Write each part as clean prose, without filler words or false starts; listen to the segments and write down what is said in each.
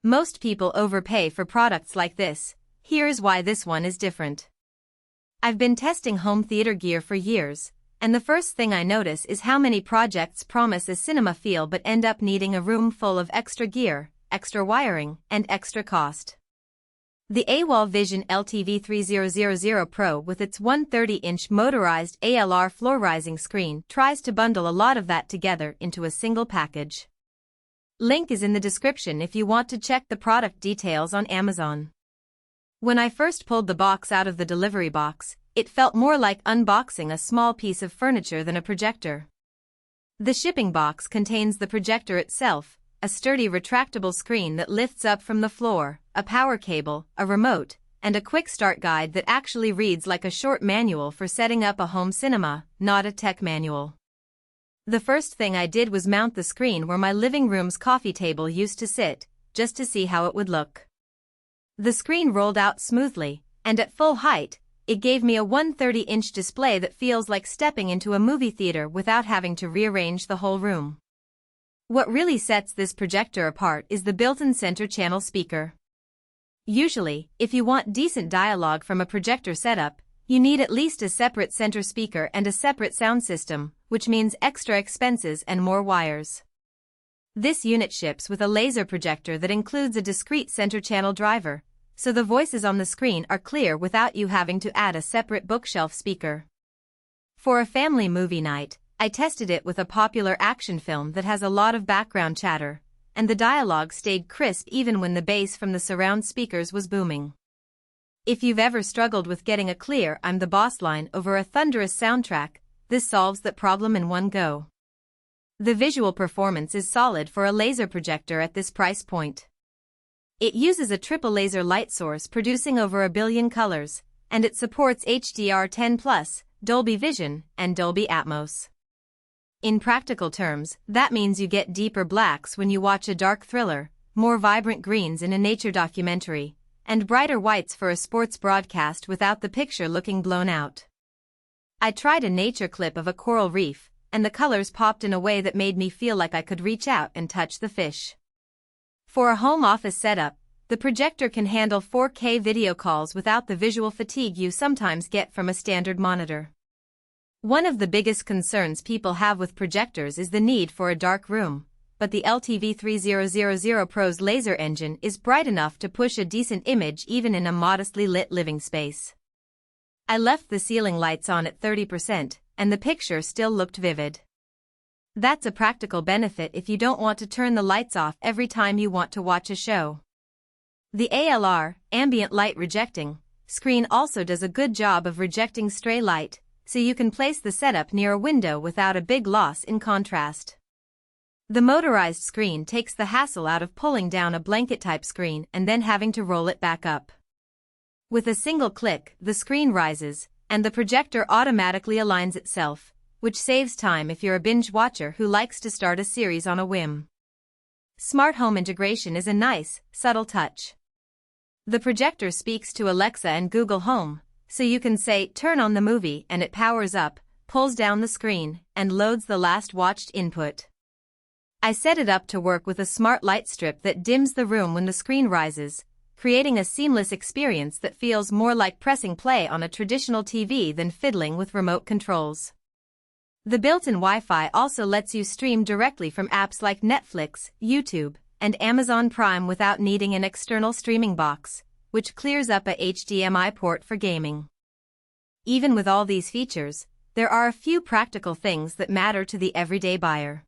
Most people overpay for products like this. Here's why this one is different. I've been testing home theater gear for years, and the first thing I notice is how many projects promise a cinema feel but end up needing a room full of extra gear, extra wiring, and extra cost. The AWOL VISION LTV-3000Pro with its 130-inch motorized ALR floor-rising screen tries to bundle a lot of that together into a single package. Link is in the description if you want to check the product details on Amazon. When I first pulled the box out of the delivery box, it felt more like unboxing a small piece of furniture than a projector. The shipping box contains the projector itself, a sturdy retractable screen that lifts up from the floor, a power cable, a remote, and a quick start guide that actually reads like a short manual for setting up a home cinema, not a tech manual. The first thing I did was mount the screen where my living room's coffee table used to sit, just to see how it would look. The screen rolled out smoothly, and at full height, it gave me a 130-inch display that feels like stepping into a movie theater without having to rearrange the whole room. What really sets this projector apart is the built-in center channel speaker. Usually, if you want decent dialogue from a projector setup, you need at least a separate center speaker and a separate sound system, which means extra expenses and more wires. This unit ships with a laser projector that includes a discrete center channel driver, so the voices on the screen are clear without you having to add a separate bookshelf speaker. For a family movie night, I tested it with a popular action film that has a lot of background chatter, and the dialogue stayed crisp even when the bass from the surround speakers was booming. If you've ever struggled with getting a clear "I'm the boss" line over a thunderous soundtrack, this solves that problem in one go. The visual performance is solid for a laser projector at this price point. It uses a triple laser light source producing over 1 billion colors, and it supports HDR10+, Dolby Vision, and Dolby Atmos. In practical terms, that means you get deeper blacks when you watch a dark thriller, more vibrant greens in a nature documentary, and brighter whites for a sports broadcast without the picture looking blown out. I tried a nature clip of a coral reef, and the colors popped in a way that made me feel like I could reach out and touch the fish. For a home office setup, the projector can handle 4K video calls without the visual fatigue you sometimes get from a standard monitor. One of the biggest concerns people have with projectors is the need for a dark room, but the LTV-3000Pro's laser engine is bright enough to push a decent image even in a modestly lit living space. I left the ceiling lights on at 30%, and the picture still looked vivid. That's a practical benefit if you don't want to turn the lights off every time you want to watch a show. The ALR, ambient light rejecting, screen also does a good job of rejecting stray light, so you can place the setup near a window without a big loss in contrast. The motorized screen takes the hassle out of pulling down a blanket-type screen and then having to roll it back up. With a single click, the screen rises, and the projector automatically aligns itself, which saves time if you're a binge watcher who likes to start a series on a whim. Smart home integration is a nice, subtle touch. The projector speaks to Alexa and Google Home, so you can say, "Turn on the movie," and it powers up, pulls down the screen, and loads the last watched input. I set it up to work with a smart light strip that dims the room when the screen rises, creating a seamless experience that feels more like pressing play on a traditional TV than fiddling with remote controls. The built-in Wi-Fi also lets you stream directly from apps like Netflix, YouTube, and Amazon Prime without needing an external streaming box, which clears up a HDMI port for gaming. Even with all these features, there are a few practical things that matter to the everyday buyer.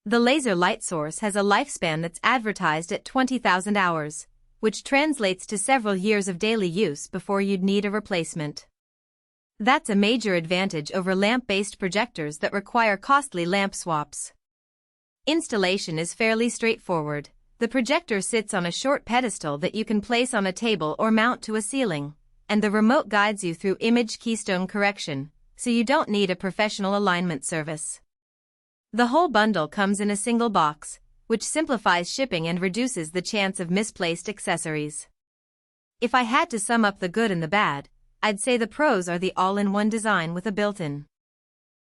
The laser light source has a lifespan that's advertised at 20,000 hours, which translates to several years of daily use before you'd need a replacement. That's a major advantage over lamp-based projectors that require costly lamp swaps. Installation is fairly straightforward. The projector sits on a short pedestal that you can place on a table or mount to a ceiling, and the remote guides you through image keystone correction, so you don't need a professional alignment service. The whole bundle comes in a single box, which simplifies shipping and reduces the chance of misplaced accessories. If I had to sum up the good and the bad, I'd say the pros are the all-in-one design with a built-in